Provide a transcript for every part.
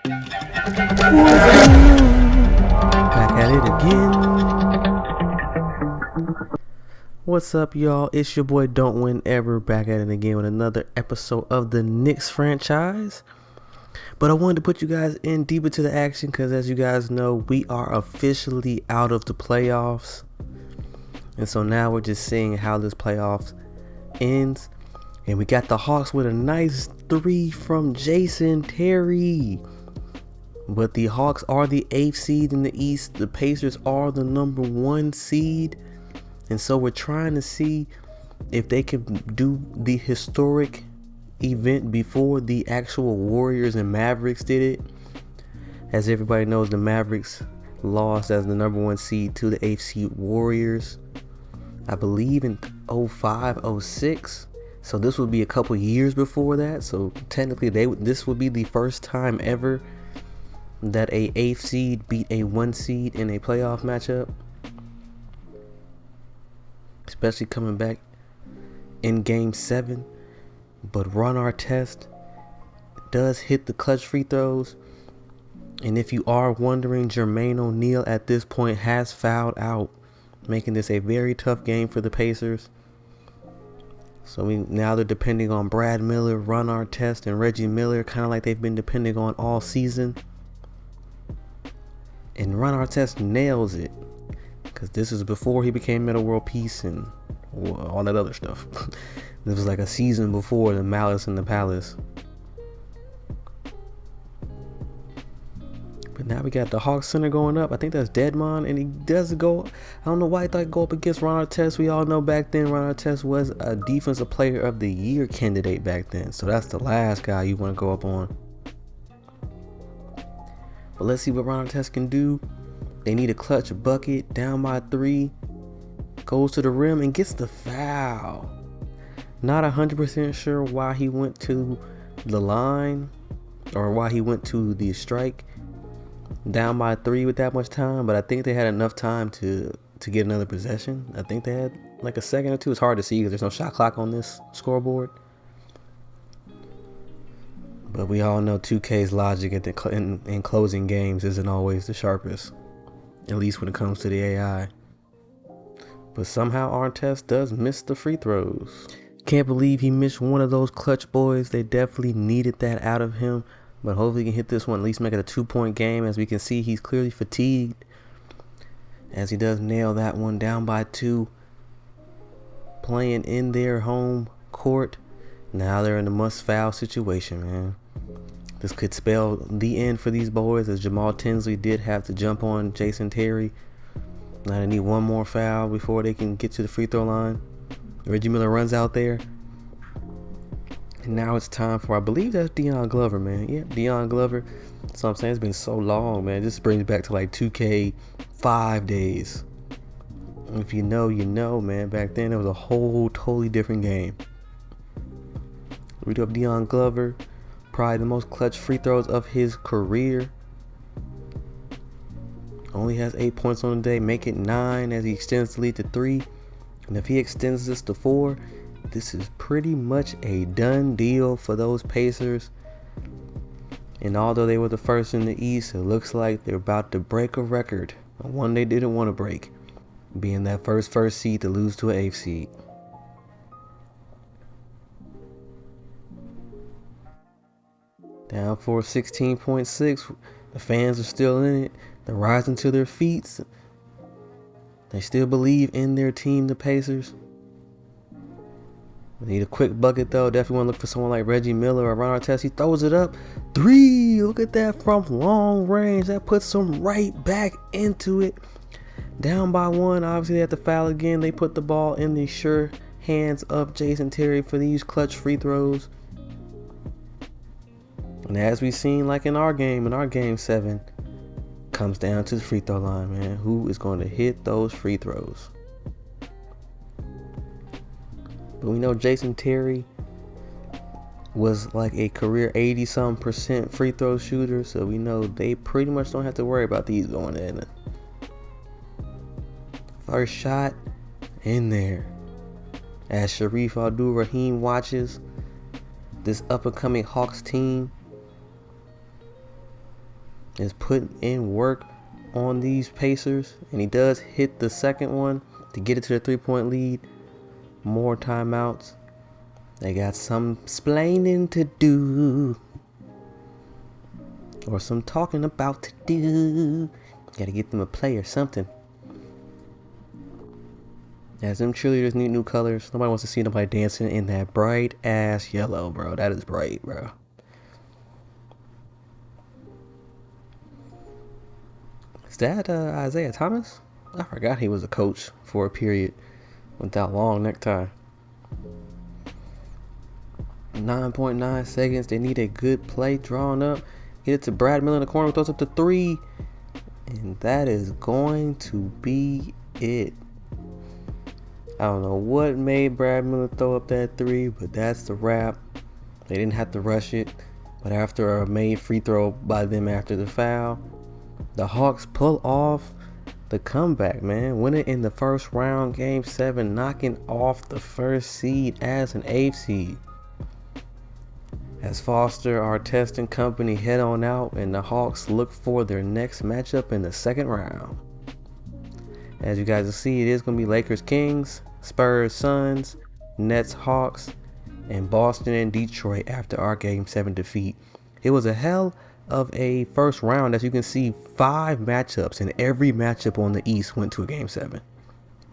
Back at it again. What's up, y'all? It's your boy Don't Win Ever back at it again with another episode of the Knicks franchise. But I wanted to put you guys in deep into the action because, as you guys know, we are officially out of the playoffs. And so now we're just seeing how this playoffs ends. And we got the Hawks with a nice 3 from Jason Terry. But the Hawks are the 8th seed in the East. The Pacers are the number 1 seed. And so we're trying to see if they can do the historic event before the actual Warriors and Mavericks did it. As everybody knows, the Mavericks lost as the number 1 seed to the 8th seed Warriors, I believe in 05, 06. So this would be a couple years before that. So technically this would be the first time ever that a 8th seed beat a 1 seed in a playoff matchup, especially coming back in game 7. But Ron Artest does hit the clutch free throws, and if you are wondering, Jermaine O'Neal at this point has fouled out, making this a very tough game for the Pacers. So now they're depending on Brad Miller, Ron Artest, and Reggie Miller, kind of like they've been depending on all season. And Ron Artest nails it, because this is before he became Metta World Peace and all that other stuff. This was like a season before the Malice in the Palace. But now we got the Hawks center going up. I think that's Deadmon, and he does go. I don't know why he thought he'd go up against Ron Artest. We all know back then Ron Artest was a Defensive Player of the Year candidate back then. So that's the last guy you want to go up on. But let's see what Ron Artest can do. They need a clutch bucket, down by 3. Goes to the rim and gets the foul. Not 100% sure why he went to the line or why he went to the strike down by 3 with that much time, but I think they had enough time to get another possession. I think they had like a second or two. It's hard to see because there's no shot clock on this scoreboard. But we all know 2K's logic in closing games isn't always the sharpest, at least when it comes to the AI. But somehow Artest does miss the free throws. Can't believe he missed one of those clutch boys. They definitely needed that out of him. But hopefully he can hit this one, at least make it a 2-point game. As we can see, he's clearly fatigued, as he does nail that one, down by 2. Playing in their home court. Now they're in a must-foul situation, man. This could spell the end for these boys, as Jamal Tinsley did have to jump on Jason Terry. Now they need one more foul before they can get to the free throw line. Reggie Miller runs out there. And now it's time for, I believe that's Deion Glover, man. Yeah, Deion Glover. So I'm saying it's been so long, man. This brings back to like 2K5 days. If you know, you know, man. Back then it was a whole totally different game. We do have Deion Glover, probably the most clutch free throws of his career. Only has 8 points on the day, make it 9 as he extends the lead to 3. And if he extends this to 4, this is pretty much a done deal for those Pacers. And although they were the first in the East, it looks like they're about to break a record, one they didn't want to break, being that first seed to lose to an 8th seed. Down for 16.6. The fans are still in it. They're rising to their feet. They still believe in their team, the Pacers. We need a quick bucket, though. Definitely want to look for someone like Reggie Miller or Ron Artest. He throws it up. 3. Look at that from long range. That puts them right back into it. Down by 1. Obviously, they have to foul again. They put the ball in the sure hands of Jason Terry for these clutch free throws. And as we've seen, like in our game 7, comes down to the free throw line, man. Who is going to hit those free throws? But we know Jason Terry was like a career 80-some% free throw shooter, so we know they pretty much don't have to worry about these going in. First shot in there. As Sharif Abdul-Rahim watches this up-and-coming Hawks team is putting in work on these Pacers, and he does hit the second one to get it to the 3-point lead. More timeouts. They got some splaining to do, or some talking about to do. Gotta get them a play or something. As them cheerleaders need new colors. Nobody wants to see nobody dancing in that bright ass yellow, bro. That is bright, bro. Is that Isaiah Thomas? I forgot he was a coach for a period with that long necktie. 9.9 seconds. They need a good play drawn up. Get it to Brad Miller in the corner. Throws up the 3. And that is going to be it. I don't know what made Brad Miller throw up that 3, but that's the wrap. They didn't have to rush it. But after a made free throw by them after the foul, the Hawks pull off the comeback, man. Winning in the first round, Game 7, knocking off the first seed as an 8th seed. As Foster, Artest, and company head on out, and the Hawks look for their next matchup in the second round. As you guys will see, it is going to be Lakers Kings, Spurs Suns, Nets Hawks, and Boston and Detroit after our Game 7 defeat. It was a hell of a first round. As you can see, 5 matchups, and every matchup on the East went to a Game 7.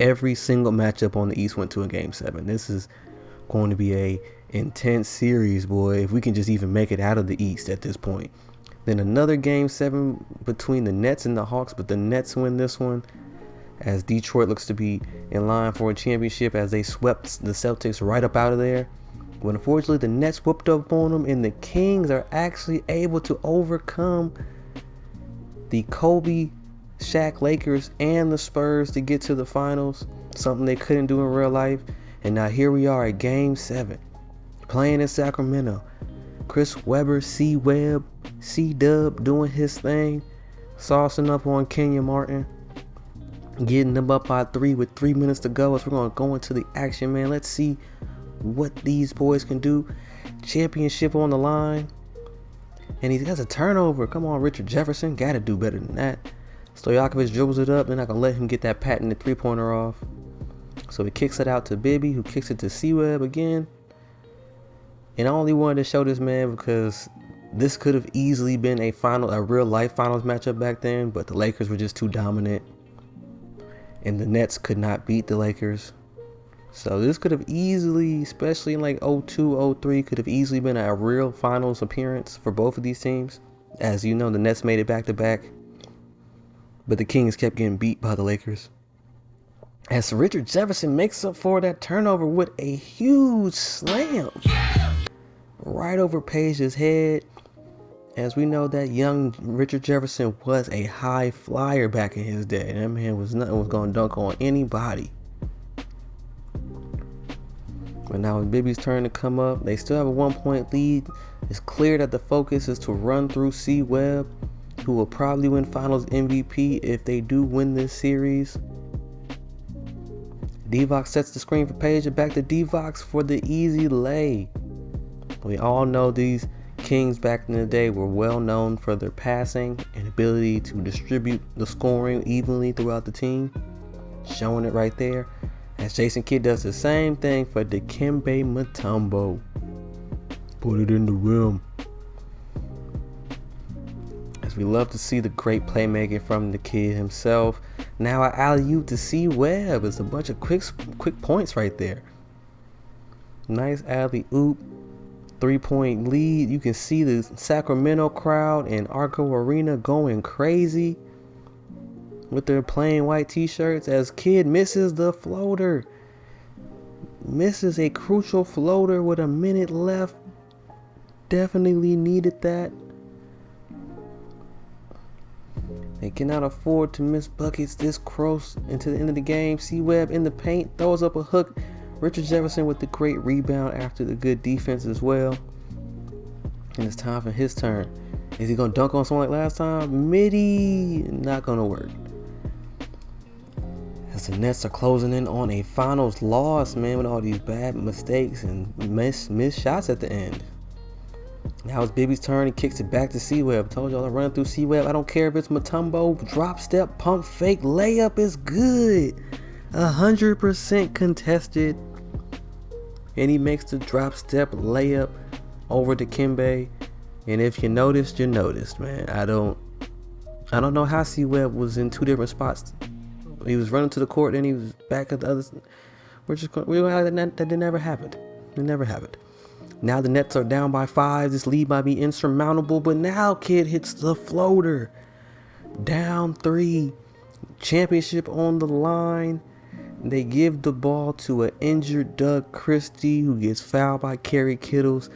Every single matchup on the East went to a Game 7. This is going to be a intense series, boy, if we can just even make it out of the East at this point. Then another Game 7 between the Nets and the Hawks, but the Nets win this one, as Detroit looks to be in line for a championship as they swept the Celtics right up out of there. But unfortunately, the Nets whooped up on them, and the Kings are actually able to overcome the Kobe, Shaq Lakers, and the Spurs to get to the finals, something they couldn't do in real life. And now here we are at Game 7, playing in Sacramento. Chris Webber, C-Web, C-Dub doing his thing, saucing up on Kenyon Martin, getting them up by 3 with 3 minutes to go. As we're going to go into the action, man. Let's see what these boys can do. Championship on the line. And he has a turnover. Come on, Richard Jefferson. Got to do better than that. Stojakovic dribbles it up. They're not going to let him get that patented 3-pointer off. So he kicks it out to Bibby, who kicks it to C-Web again. And I only wanted to show this, man, because this could have easily been a real life finals matchup back then, but the Lakers were just too dominant. And the Nets could not beat the Lakers. So this could have easily, especially in like 02, 03, could have easily been a real finals appearance for both of these teams. As you know, the Nets made it back to back, but the Kings kept getting beat by the Lakers. As Richard Jefferson makes up for that turnover with a huge slam right over Page's head. As we know, that young Richard Jefferson was a high flyer back in his day. That man was going to dunk on anybody. But now it's Bibby's turn to come up. They still have a 1-point lead. It's clear that the focus is to run through C-Web, who will probably win Finals MVP if they do win this series. Divock sets the screen for Page, and back to Divock for the easy lay. We all know these Kings back in the day were well known for their passing and ability to distribute the scoring evenly throughout the team. Showing it right there. As Jason Kidd does the same thing for Dikembe Mutombo. Put it in the rim. As we love to see the great playmaking from the kid himself. Now an alley-oop to C-Web. It's a bunch of quick points right there. Nice alley-oop. 3-point lead. You can see the Sacramento crowd and Arco Arena going crazy with their plain white t-shirts as Kidd misses the floater. Misses a crucial floater with a minute left. Definitely needed that. They cannot afford to miss buckets this close into the end of the game. C-Web in the paint, throws up a hook. Richard Jefferson with the great rebound after the good defense as well. And it's time for his turn. Is he going to dunk on someone like last time? Midi, not going to work. As the Nets are closing in on a finals loss, man, with all these bad mistakes and missed shots at the end. Now it's Bibby's turn. He kicks it back to C-Web. Told y'all to run through C-Web. I don't care if it's Mutombo. Drop step, pump fake, layup is good. 100% contested. And he makes the drop step layup over to Kimbe. And if you noticed, you noticed, man. I don't know how C-Web was in two different spots. He was running to the court and he was back at the other. That never happened. It never happened. Now the Nets are down by 5. This lead might be insurmountable, but now Kid hits the floater. Down 3. Championship on the line. They give the ball to an injured Doug Christie who gets fouled by Kerry Kittles.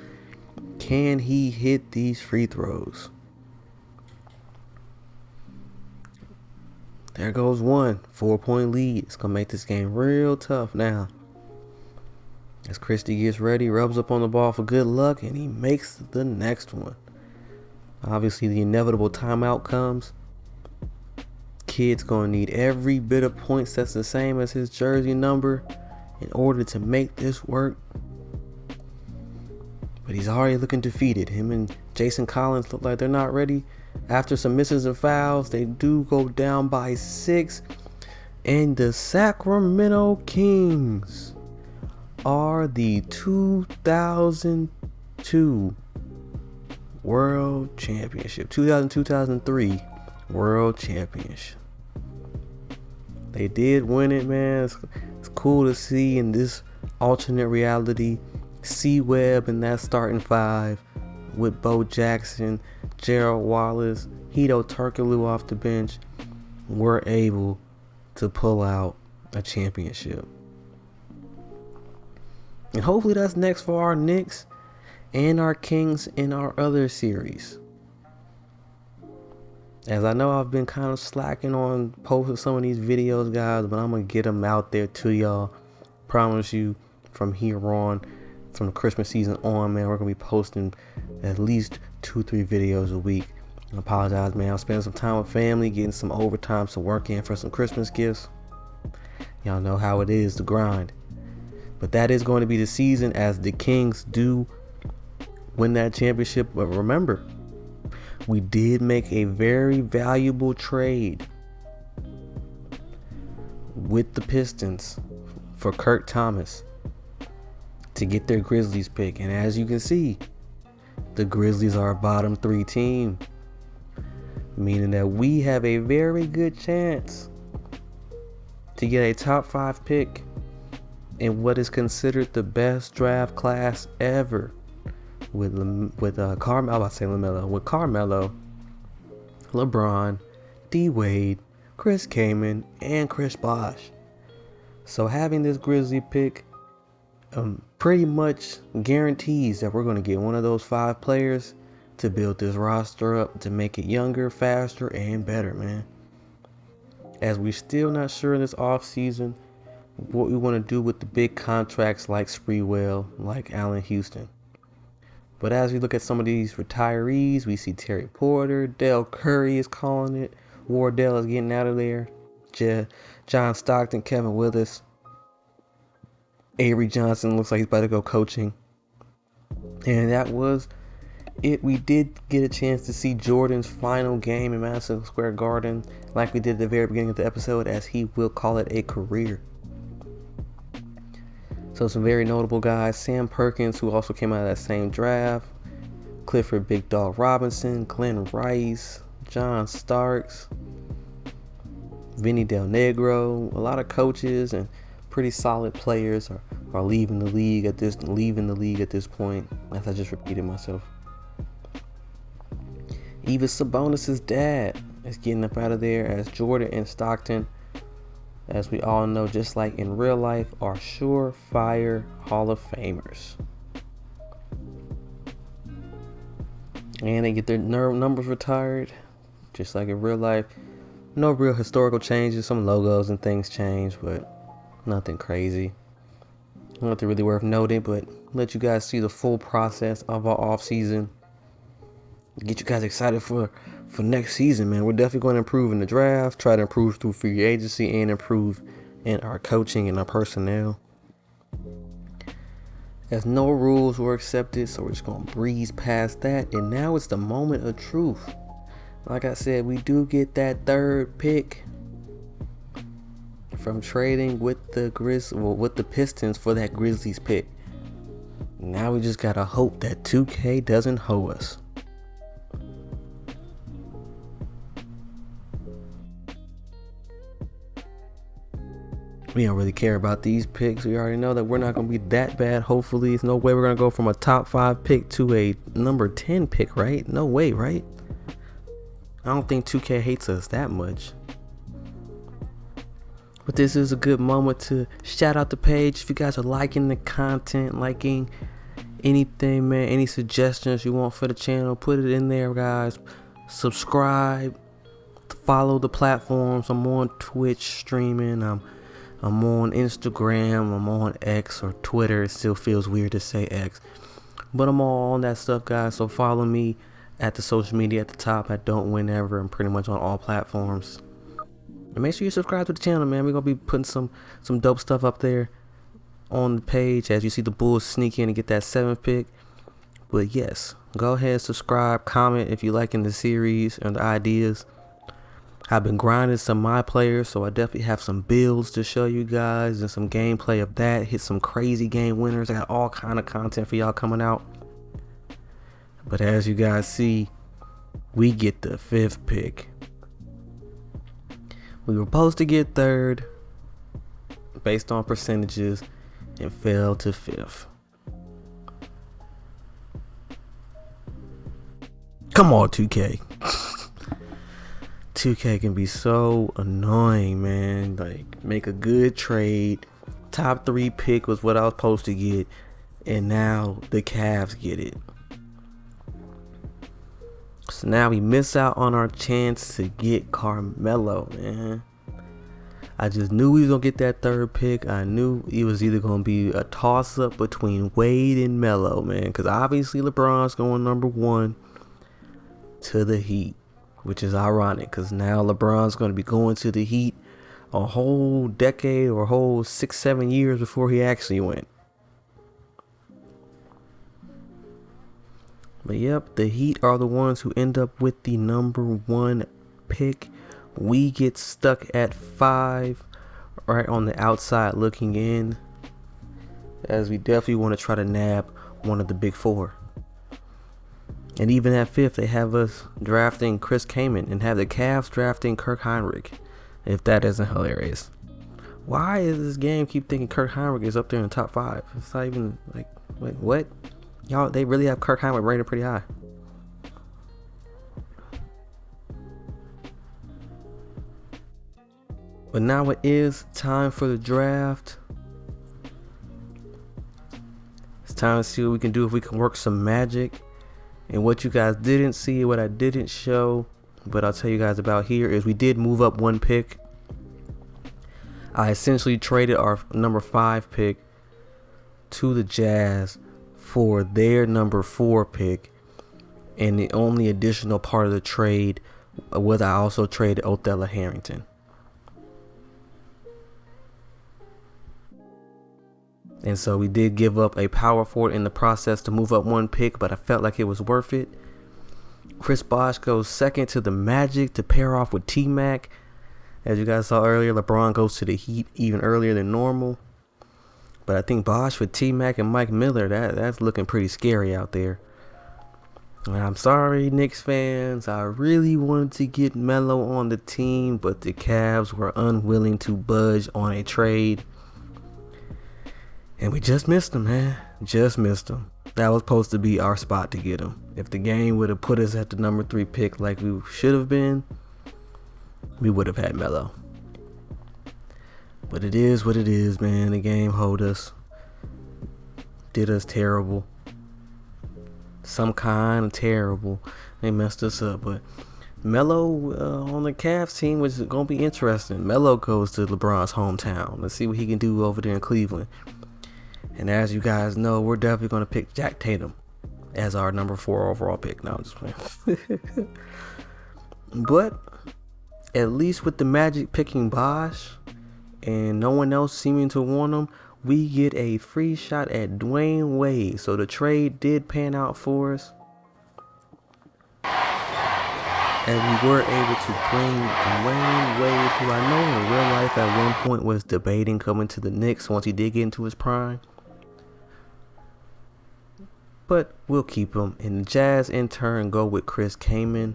Can he hit these free throws? There goes one. 4-point lead. It's going to make this game real tough now. As Christie gets ready, rubs up on the ball for good luck, and he makes the next one. Obviously, the inevitable timeout comes. Kid's going to need every bit of points that's the same as his jersey number in order to make this work. But he's already looking defeated. Him and Jason Collins look like they're not ready. After some misses and fouls, they do go down by 6. And the Sacramento Kings are the 2002 World Championship. 2002-2003 World Championship. They did win it, man. It's cool to see in this alternate reality. C-Web in that starting 5 with Bo Jackson, Gerald Wallace, Hedo Turkoglu off the bench were able to pull out a championship. And hopefully that's next for our Knicks and our Kings in our other series. As I know I've been kind of slacking on posting some of these videos, guys, but I'm going to get them out there to y'all. Promise you, from here on, from the Christmas season on, man, we're going to be posting at least 2-3 videos a week. I apologize, man. I'm spending some time with family, getting some overtime, some work in for some Christmas gifts. Y'all know how it is, the grind. But that is going to be the season as the Kings do win that championship. But remember, we did make a very valuable trade with the Pistons for Kurt Thomas to get their Grizzlies pick. And as you can see, the Grizzlies are a bottom 3 team, meaning that we have a very good chance to get a top 5 pick in what is considered the best draft class ever, with Carmelo, LeBron, D Wade, Chris Kaman, and Chris Bosh. So having this Grizzly pick pretty much guarantees that we're going to get one of those 5 players to build this roster up to make it younger, faster, and better, man. As we're still not sure in this offseason what we want to do with the big contracts like Sprewell, like Allen Houston. But as we look at some of these retirees, we see Terry Porter, Dell Curry is calling it, Wardell is getting out of there, John Stockton, Kevin Willis, Avery Johnson looks like he's about to go coaching. And that was it. We did get a chance to see Jordan's final game in Madison Square Garden, like we did at the very beginning of the episode, as he will call it a career. So some very notable guys. Sam Perkins, who also came out of that same draft. Clifford Big Dog Robinson, Glenn Rice, John Starks, Vinny Del Negro. A lot of coaches and pretty solid players are leaving the league at this point, as I just repeated myself. Even Sabonis' dad is getting up out of there, as Jordan and Stockton, as we all know, just like in real life, are surefire Hall of Famers. And they get their numbers retired, just like in real life. No real historical changes. Some logos and things change, but nothing crazy. Nothing really worth noting, but let you guys see the full process of our offseason. Get you guys excited for next season, man. We're definitely going to improve in the draft, try to improve through free agency, and improve in our coaching and our personnel. as no rules were accepted, so we're just gonna breeze past that. And now it's the moment of truth. Like I said, we do get that third pick from trading with the Pistons for that Grizzlies pick. Now we just gotta hope that 2K doesn't hoe us. We don't really care about these picks. We already know that we're not gonna be that bad. Hopefully, there's no way we're gonna go from a top 5 pick to a number 10 pick, right? No way, right? I don't think 2K hates us that much. But this is a good moment to shout out the page. If you guys are liking the content, liking anything, man, any suggestions you want for the channel, put it in there, guys. Subscribe, follow the platforms. I'm on Twitch streaming. I'm on Instagram. I'm on X or Twitter. It still feels weird to say X, but I'm all on that stuff, guys. So follow me at the social media at the top at Don't Win Ever. I'm pretty much on all platforms. And make sure you subscribe to the channel, man. We're gonna be putting some dope stuff up there on the page as you see the Bulls sneak in and get that 7th pick. But yes, go ahead, subscribe, comment if you liking the series and the ideas. I've been grinding some my players, so I definitely have some builds to show you guys and some gameplay of that. Hit some crazy game winners. I got all kind of content for y'all coming out. But as you guys see, we get the 5th pick. We were supposed to get 3rd based on percentages and fell to 5th. Come on, 2K. 2K can be so annoying, man. Like, make a good trade. Top 3 pick was what I was supposed to get, and now the Cavs get it. So now we miss out on our chance to get Carmelo, man. I just knew we was going to get that 3rd pick. I knew it was either going to be a toss-up between Wade and Melo, man. Because obviously LeBron's going number 1 to the Heat. Which is ironic because now LeBron's going to be going to the Heat a whole decade or a whole 6-7 years before he actually went. But yep, the Heat are the ones who end up with the number 1 pick. We get stuck at 5, right on the outside looking in, as we definitely want to try to nab one of the big 4. And even at 5th, they have us drafting Chris Kaman and have the Cavs drafting Kirk Heinrich. If that isn't hilarious. Why is this game keep thinking Kirk Heinrich is up there in the top 5? It's not even like, wait, what? Y'all, they really have Kirk Heinrich rated pretty high. But now it is time for the draft. It's time to see what we can do, if we can work some magic. And what you guys didn't see, what I didn't show, but I'll tell you guys about here, is we did move up 1 pick. I essentially traded our number 5 pick to the Jazz for their number 4 pick. And the only additional part of the trade was I also traded Othello Harrington. And so we did give up a power forward in the process to move up 1 pick, but I felt like it was worth it. Chris Bosh goes 2nd to the Magic to pair off with T-Mac. As you guys saw earlier, LeBron goes to the Heat even earlier than normal. But I think Bosh with T-Mac and Mike Miller, that's looking pretty scary out there. And I'm sorry, Knicks fans. I really wanted to get Melo on the team, but the Cavs were unwilling to budge on a trade. And we just missed him, man. Just missed him. That was supposed to be our spot to get him. If the game would have put us at the number 3 pick like we should have been, we would have had Melo. But it is what it is, man. The game hold us. Did us terrible. Some kind of terrible. They messed us up. But Melo on the Cavs team was going to be interesting. Melo goes to LeBron's hometown. Let's see what he can do over there in Cleveland. And as you guys know, we're definitely going to pick Jack Tatum as our number 4 overall pick. No, I'm just playing. But at least with the Magic picking Bosh and no one else seeming to want him, we get a free shot at Dwayne Wade. So the trade did pan out for us, and we were able to bring Dwayne Wade, who I know in real life at one point was debating coming to the Knicks once he did get into his prime. But we'll keep him. And the Jazz in turn go with Chris Kaman.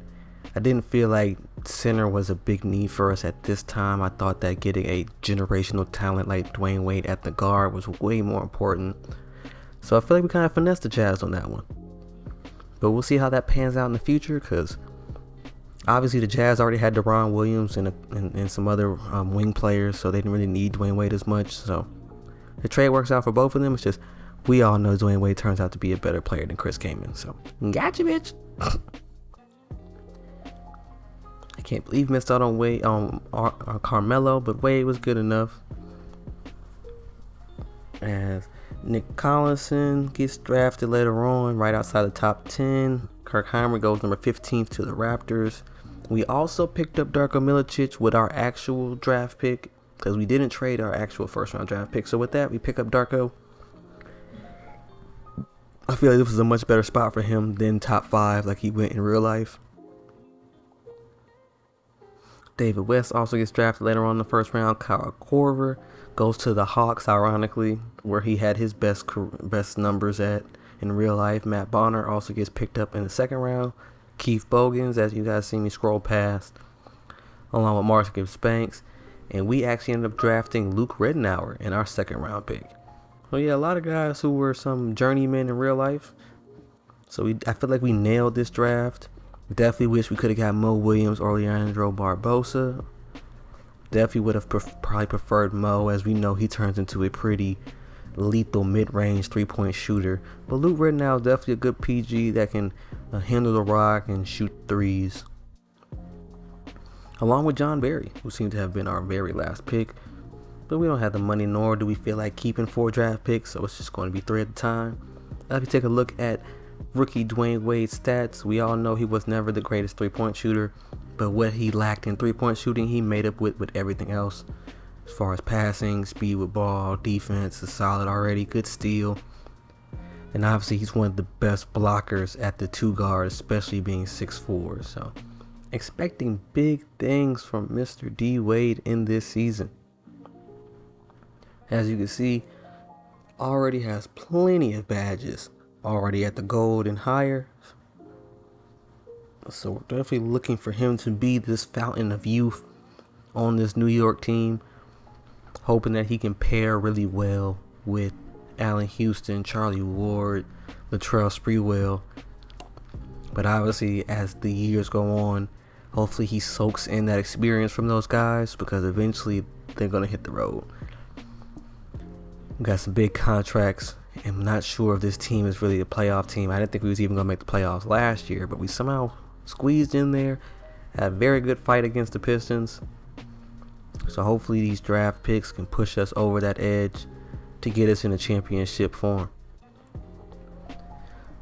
I didn't feel like center was a big need for us at this time. I thought that getting a generational talent like Dwayne Wade at the guard was way more important. So I feel like we kind of finessed the Jazz on that one. But we'll see how that pans out in the future, because obviously the Jazz already had Deron Williams and some other wing players, so they didn't really need Dwayne Wade as much. So the trade works out for both of them. It's just we all know Dwayne Wade turns out to be a better player than Chris Kaman. So gotcha, bitch. I can't believe missed out on Wade on Carmelo, but Wade was good enough. As Nick Collison gets drafted later on, right outside the top 10. Kirk Heimer goes number 15 to the Raptors. We also picked up Darko Milicic with our actual draft pick, because we didn't trade our actual first round draft pick. So with that, we pick up Darko. I feel like this was a much better spot for him than top 5 like he went in real life. David West also gets drafted later on in the first round. Kyle Korver goes to the Hawks, ironically, where he had his best numbers at in real life. Matt Bonner also gets picked up in the second round. Keith Bogans, as you guys see me scroll past, along with Marcus Banks. And we actually ended up drafting Luke Ridnour in our second round pick. So yeah, a lot of guys who were some journeymen in real life. So I feel like we nailed this draft. Definitely wish we could have got Mo Williams or Leandro Barbosa. Definitely would have probably preferred Mo, as we know he turns into a pretty lethal mid-range three-point shooter. But Luke Ridnour is definitely a good PG that can handle the rock and shoot threes. Along with John Barry, who seemed to have been our very last pick. But we don't have the money, nor do we feel like keeping 4 draft picks, so it's just going to be 3 at a time. If you take a look at rookie Dwayne Wade's stats, we all know he was never the greatest three-point shooter, but what he lacked in three-point shooting, he made up with everything else. As far as passing, speed with ball, defense is solid already, good steal. And obviously he's one of the best blockers at the 2 guard, especially being 6'4". So expecting big things from Mr. D Wade in this season. As you can see, already has plenty of badges, already at the gold and higher. So we're definitely looking for him to be this fountain of youth on this New York team, hoping that he can pair really well with Allen Houston, Charlie Ward, Latrell Sprewell. But obviously, as the years go on, hopefully he soaks in that experience from those guys, because eventually they're going to hit the road. We got some big contracts. I'm not sure if this team is really a playoff team. I didn't think we was even going to make the playoffs last year, but we somehow squeezed in there. Had a very good fight against the Pistons. So hopefully these draft picks can push us over that edge to get us in a championship form.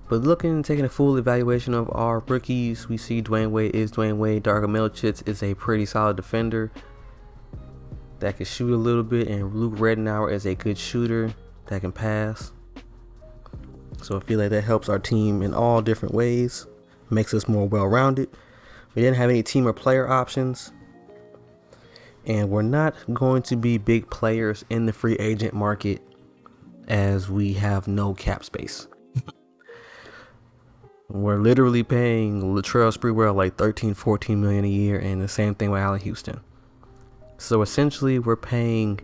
But taking a full evaluation of our rookies, we see Dwayne Wade is Dwayne Wade. Darko Milicic is a pretty solid defender that can shoot a little bit, and Luke Ridnour is a good shooter that can pass. So I feel like that helps our team in all different ways, makes us more well-rounded. We didn't have any team or player options, and we're not going to be big players in the free agent market, as we have no cap space. We're literally paying Latrell Sprewell like $13-14 million a year, and the same thing with Allen Houston. So essentially we're paying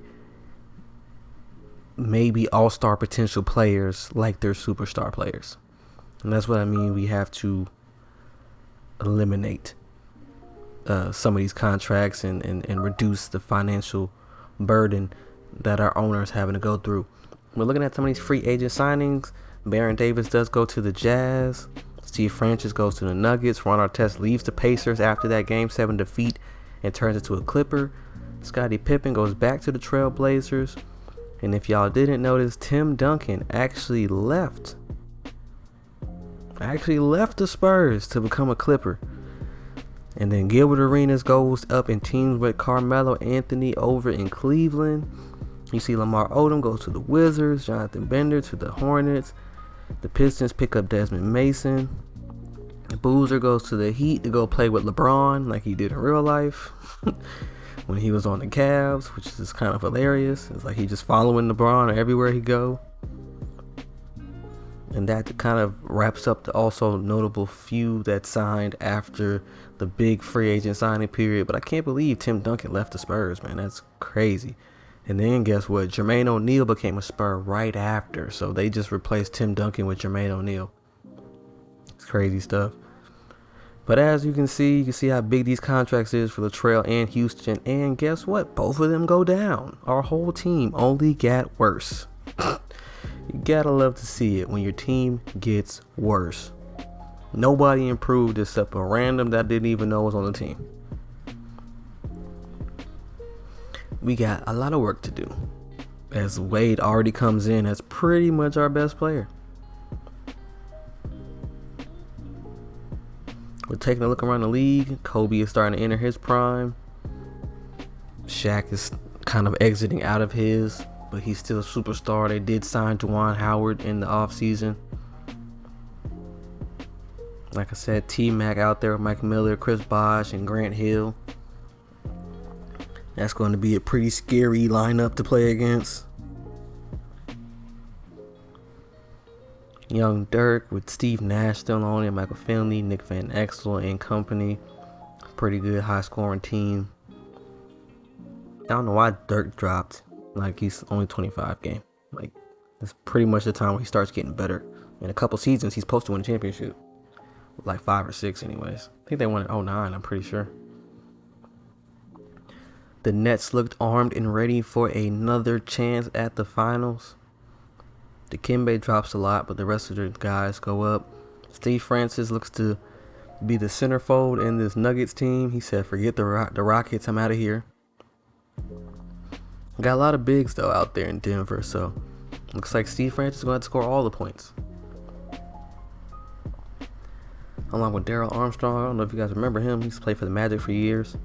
maybe all-star potential players like they're superstar players. And that's what I mean. We have to eliminate some of these contracts and reduce the financial burden that our owners having to go through. We're looking at some of these free agent signings. Baron Davis does go to the Jazz. Steve Francis goes to the Nuggets. Ron Artest leaves the Pacers after that Game 7 defeat and turns into a Clipper. Scottie Pippen goes back to the Trail Blazers. And if y'all didn't notice, Tim Duncan actually left the Spurs to become a Clipper. And then Gilbert Arenas goes up and teams with Carmelo Anthony over in Cleveland. You see Lamar Odom goes to the Wizards, Jonathan Bender to the Hornets. The Pistons pick up Desmond Mason. Boozer goes to the Heat to go play with LeBron like he did in real life when he was on the Cavs, which is kind of hilarious. It's like he just following LeBron everywhere he go. And that kind of wraps up the also notable few that signed after the big free agent signing period. But I can't believe Tim Duncan left the Spurs, man. That's crazy. And then guess what? Jermaine O'Neal became a Spur right after. So they just replaced Tim Duncan with Jermaine O'Neal. It's crazy stuff. But as you can see how big these contracts is for Latrell and Houston. And guess what? Both of them go down. Our whole team only got worse. You gotta love to see it when your team gets worse. Nobody improved except a random that didn't even know was on the team. We got a lot of work to do, as Wade already comes in as pretty much our best player. We're taking a look around the league. Kobe is starting to enter his prime. Shaq is kind of exiting out of his, but he's still a superstar. They did sign Juwan Howard in the offseason. Like I said, T-Mac out there with Mike Miller, Chris Bosh, and Grant Hill. That's going to be a pretty scary lineup to play against. Young Dirk with Steve Nash still on it, Michael Finley, Nick Van Exel and company. Pretty good high-scoring team. I don't know why Dirk dropped. Like, he's only 25 game. Like, that's pretty much the time where he starts getting better. In a couple seasons, he's supposed to win a championship. Like 5 or 6 anyways. I think they won in 2009, I'm pretty sure. The Nets looked armed and ready for another chance at the finals. Dikembe drops a lot, but the rest of the guys go up. Steve Francis looks to be the centerfold in this Nuggets team. He said, forget the Rockets, I'm out of here. Got a lot of bigs, though, out there in Denver, so looks like Steve Francis is going to have to score all the points. Along with Darrell Armstrong, I don't know if you guys remember him. He's played for the Magic for years.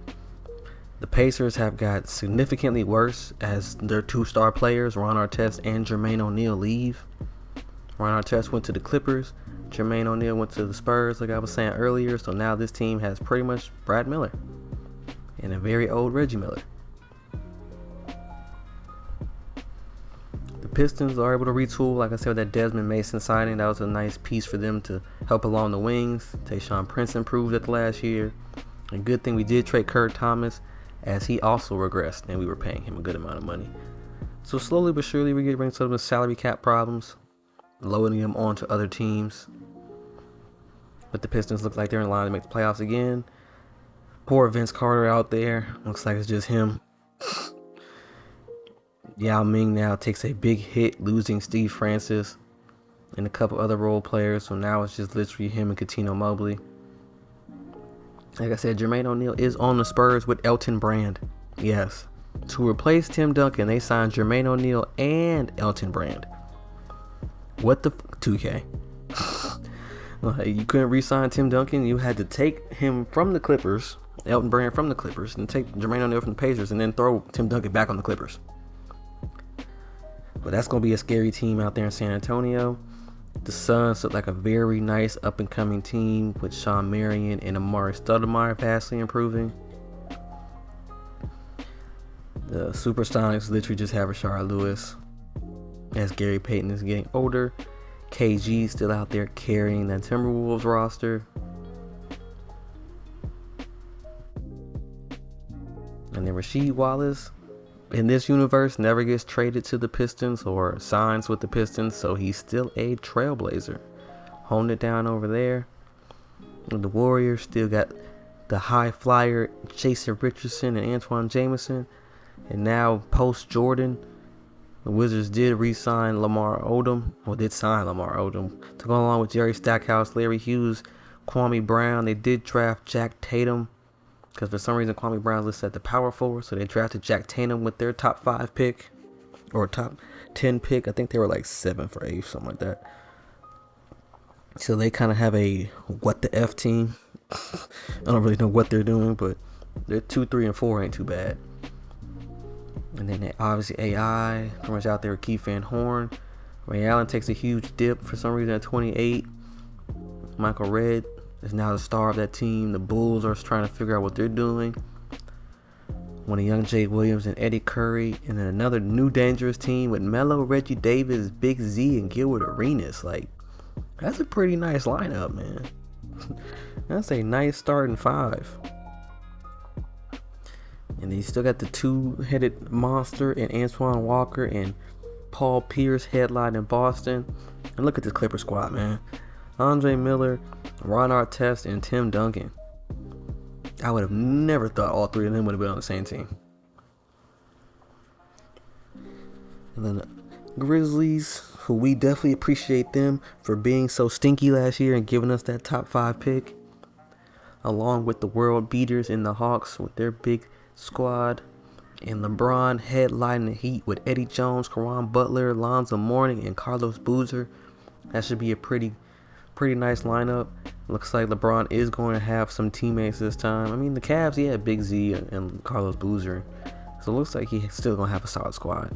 The Pacers have got significantly worse as their 2-star players, Ron Artest and Jermaine O'Neal, leave. Ron Artest went to the Clippers. Jermaine O'Neal went to the Spurs, like I was saying earlier. So now this team has pretty much Brad Miller and a very old Reggie Miller. The Pistons are able to retool, like I said, with that Desmond Mason signing. That was a nice piece for them to help along the wings. Tayshaun Prince improved at the last year. A good thing we did trade Kurt Thomas, as he also regressed and we were paying him a good amount of money. So slowly but surely we get rid of some of the salary cap problems, lowering them onto other teams. But the Pistons look like they're in line to make the playoffs again. Poor Vince Carter out there. Looks like it's just him. Yao Ming now takes a big hit, losing Steve Francis and a couple other role players. So now it's just literally him and Coutinho Mobley. Like I said, Jermaine O'Neal is on the Spurs with Elton Brand. Yes. To replace Tim Duncan, they signed Jermaine O'Neal and Elton Brand. What the 2K? You couldn't re-sign Tim Duncan. You had to take him from the Clippers, Elton Brand from the Clippers, and take Jermaine O'Neal from the Pacers, and then throw Tim Duncan back on the Clippers. But that's going to be a scary team out there in San Antonio. The Suns look like a very nice up-and-coming team with Sean Marion and Amari Stoudemire vastly improving. The Supersonics literally just have Rashard Lewis. As Gary Payton is getting older, KG still out there carrying that Timberwolves roster. And then Rasheed Wallace, in this universe, never gets traded to the Pistons or signs with the Pistons, so he's still a trailblazer. Holding it down over there. And the Warriors still got the high flyer Jason Richardson and Antoine Jameson. And now, post-Jordan, the Wizards did re-sign Lamar Odom, or did sign Lamar Odom, to go along with Jerry Stackhouse, Larry Hughes, Kwame Brown. They did draft Jack Tatum, because for some reason Kwame Brown listed at the power forward, so they drafted Jack Tatum with their top 5 pick, or top 10 pick. I think they were like 7th or 8th, something like that. So they kind of have a what the F team. I don't really know what they're doing, but their 2, 3, and 4 ain't too bad. And then obviously AI, pretty much out there with Keith Van Horn. Ray Allen takes a huge dip for some reason at 28. Michael Redd is now the star of that team. The Bulls are trying to figure out what they're doing. One of young Jake Williams and Eddie Curry. And then another new dangerous team with Melo, Reggie Davis, Big Z, and Gilbert Arenas. Like, that's a pretty nice lineup, man. That's a nice starting five. And then you still got the two-headed monster and Antoine Walker and Paul Pierce headline in Boston. And look at this Clipper squad, man. Andre Miller, Ron Artest, and Tim Duncan. I would have never thought all three of them would have been on the same team. And then the Grizzlies, who we definitely appreciate them for being so stinky last year and giving us that top 5 pick. Along with the world beaters in the Hawks with their big squad. And LeBron headlining the Heat with Eddie Jones, Caron Butler, Lonzo Mourning, and Carlos Boozer. That should be a pretty nice lineup. Looks like LeBron is going to have some teammates this time. I mean, the Cavs, he had Big Z and Carlos Boozer. So it looks like he's still going to have a solid squad.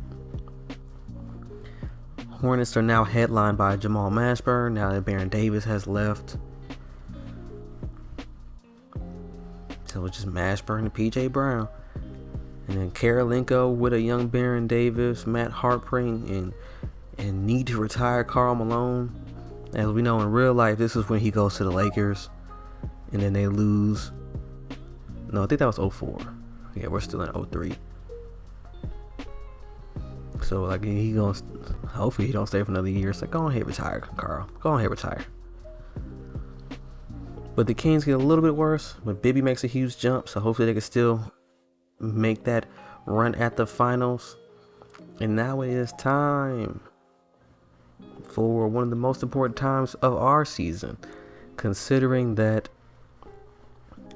Hornets are now headlined by Jamal Mashburn now that Baron Davis has left. So it's just Mashburn and PJ Brown. And then Karolinko with a young Baron Davis, Matt Harpring, and need to retire Karl Malone. As we know in real life, this is when he goes to the Lakers. And then they lose. No, I think that was 04. Yeah, we're still in 03. So, like, he goes, hopefully he don't stay for another year. It's like, go ahead, retire, Carl. Go ahead, retire. But the Kings get a little bit worse. But Bibby makes a huge jump. So hopefully they can still make that run at the finals. And now it is time for one of the most important times of our season, considering that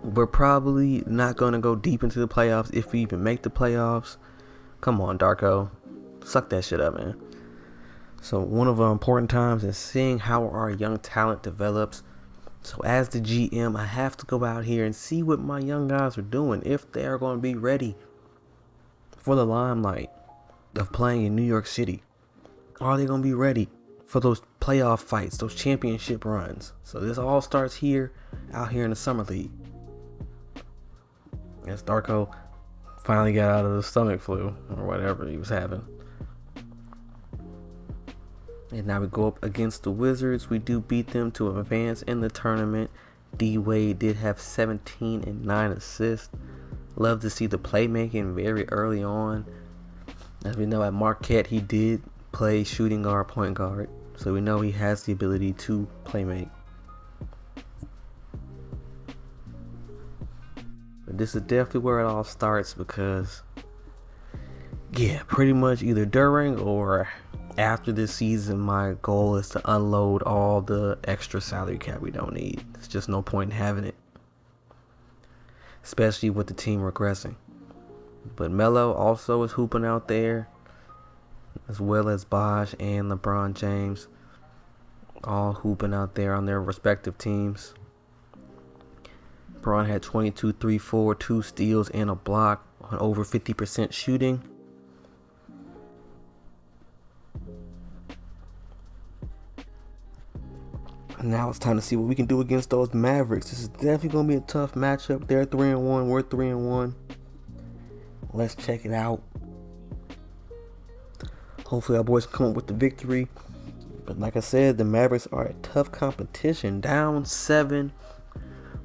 we're probably not going to go deep into the playoffs if we even make the playoffs. Come on, Darko. Suck that shit up, man. So one of our important times is seeing how our young talent develops. So as the GM, I have to go out here and see what my young guys are doing, if they are going to be ready for the limelight of playing in New York City. Are they going to be ready for those playoff fights, those championship runs? So this all starts here, out here in the Summer League. As Darko finally got out of the stomach flu or whatever he was having. And now we go up against the Wizards. We do beat them to advance in the tournament. D-Wade did have 17 and 9 assists. Love to see the playmaking very early on. As we know at Marquette, he did play shooting guard, point guard. So we know he has the ability to playmake. But this is definitely where it all starts because, yeah, pretty much either during or after this season, my goal is to unload all the extra salary cap we don't need. There's just no point in having it, especially with the team regressing. But Melo also is hooping out there, as well as Bosh and LeBron James, all hooping out there on their respective teams. LeBron had 22, 3, 4, 2 steals and a block on over 50% shooting. Now it's time to see what we can do against those Mavericks. This is definitely going to be a tough matchup. They're 3-1. We're 3-1. Let's check it out. Hopefully our boys can come up with the victory. But like I said, the Mavericks are a tough competition. Down 7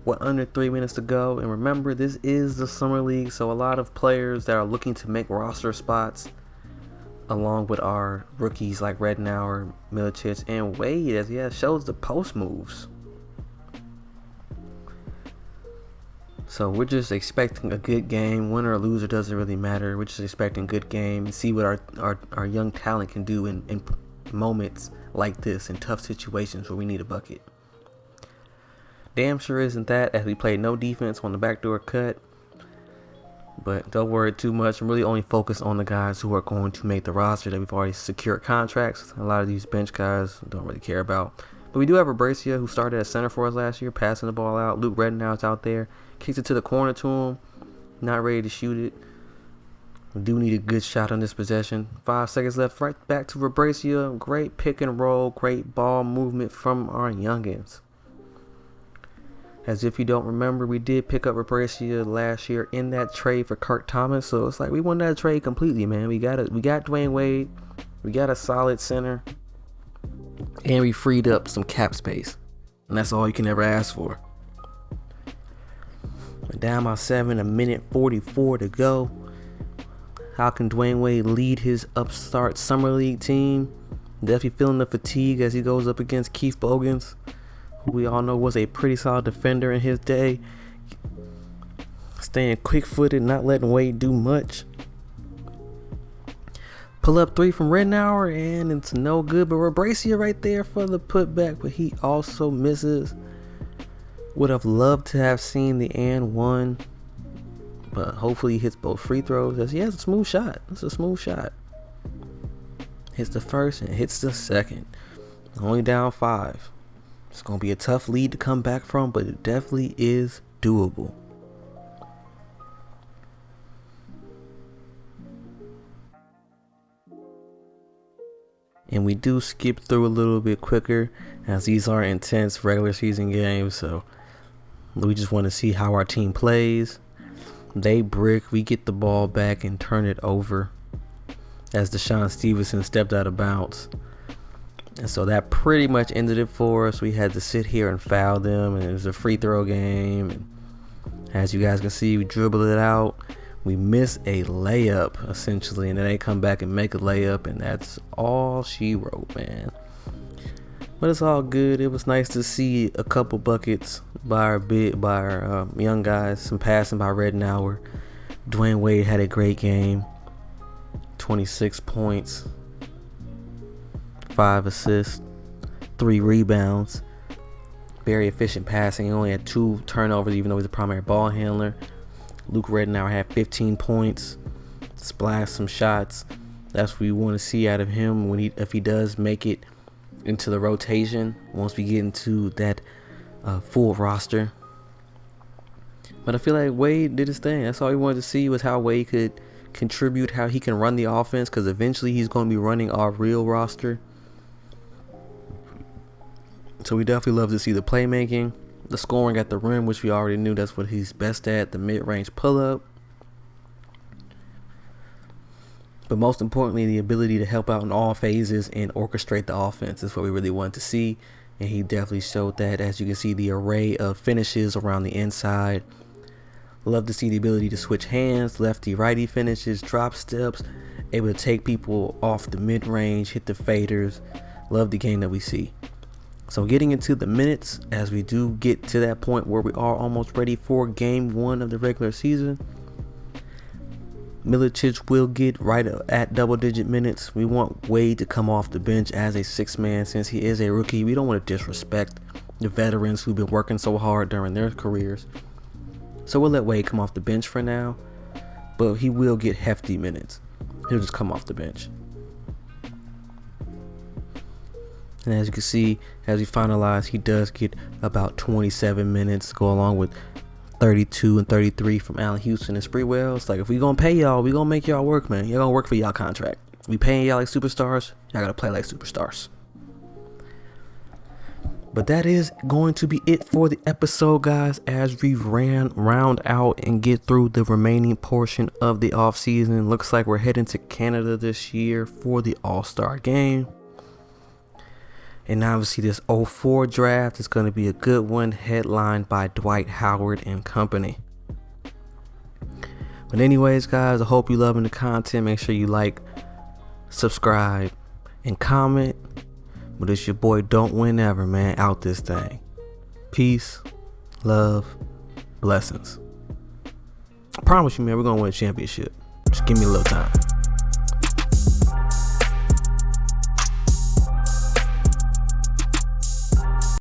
with under 3 minutes to go. And remember, this is the Summer League. So a lot of players that are looking to make roster spots, along with our rookies like Rednauer, Milicic, and Wade, as he shows the post moves. So we're just expecting a good game. Winner or loser doesn't really matter. We're just expecting a good game and see what our young talent can do in moments like this, in tough situations where we need a bucket. Damn sure isn't that, as we played no defense on the backdoor cut. But don't worry too much. I'm really only focused on the guys who are going to make the roster that we've already secured contracts. A lot of these bench guys don't really care about. But we do have Abracia, who started at center for us last year, passing the ball out. Luke Reddenau's out there. Kicks it to the corner to him. Not ready to shoot it. We do need a good shot on this possession. 5 seconds left. Right back to Rebracia. Great pick and roll. Great ball movement from our youngins. As if you don't remember, we did pick up Rebracia last year in that trade for Kirk Thomas. So it's like we won that trade completely, man. We got Dwayne Wade. We got a solid center. And we freed up some cap space. And that's all you can ever ask for. We're down by 7, 1:44 to go. How can Dwayne Wade lead his upstart summer league team? Definitely feeling the fatigue as he goes up against Keith Bogans, who we all know was a pretty solid defender in his day. Staying quick-footed, not letting Wade do much. Pull up 3 from Rittenauer, and it's no good. But Rebracia right there for the putback, but he also misses. Would have loved to have seen the and one. But hopefully he hits both free throws, as he has a smooth shot. It's a smooth shot. Hits the first and hits the second. Only down 5. It's going to be a tough lead to come back from, but it definitely is doable. And we do skip through a little bit quicker, as these are intense regular season games. So we just want to see how our team plays. They brick, we get the ball back and turn it over as Deshaun Stevenson stepped out of bounds. And so that pretty much ended it for us. We had to sit here and foul them, and it was a free throw game. And as you guys can see, we dribbled it out. We miss a layup, essentially, and then they come back and make a layup, and that's all she wrote, man. But it's all good. It was nice to see a couple buckets by our young guys. Some passing by Rittenauer. Dwayne Wade had a great game. 26 points, 5 assists, 3 rebounds. Very efficient passing. He only had 2 turnovers, even though he's a primary ball handler. Luke Rittenauer had 15 points. Splashed some shots. That's what we want to see out of him if he does make it into the rotation once we get into that full roster. But I feel like Wade did his thing. That's all we wanted to see, was how Wade could contribute, how he can run the offense, because eventually he's going to be running our real roster. So we definitely love to see the playmaking, the scoring at the rim, which we already knew that's what he's best at, the mid-range pull-up. But most importantly, the ability to help out in all phases and orchestrate the offense is what we really want to see. And he definitely showed that. As you can see, the array of finishes around the inside. Love to see the ability to switch hands, lefty-righty finishes, drop steps, able to take people off the mid-range, hit the faders. Love the game that we see. So getting into the minutes, as we do get to that point where we are almost ready for game 1 of the regular season. Milicic will get right at double-digit minutes. We want Wade to come off the bench as a 6-man since he is a rookie. We don't want to disrespect the veterans who've been working so hard during their careers. So we'll let Wade come off the bench for now, but he will get hefty minutes. He'll just come off the bench. And as you can see, as we finalize, he does get about 27 minutes, go along with 32 and 33 from Allen Houston and Spreewell. It's like, if we gonna pay y'all, we gonna make y'all work, man. Y'all gonna work for y'all contract. We paying y'all like superstars, y'all gotta play like superstars. But that is going to be it for the episode, guys, as we round out and get through the remaining portion of the offseason. Looks like we're heading to Canada this year for the All-Star game. And obviously this 04 draft is going to be a good one, headlined by Dwight Howard and company. But anyways, guys, I hope you're loving the content. Make sure you like, subscribe, and comment. But it's your boy Don't Win Ever, man, out this thing. Peace, love, blessings. I promise you, man, we're going to win a championship. Just give me a little time.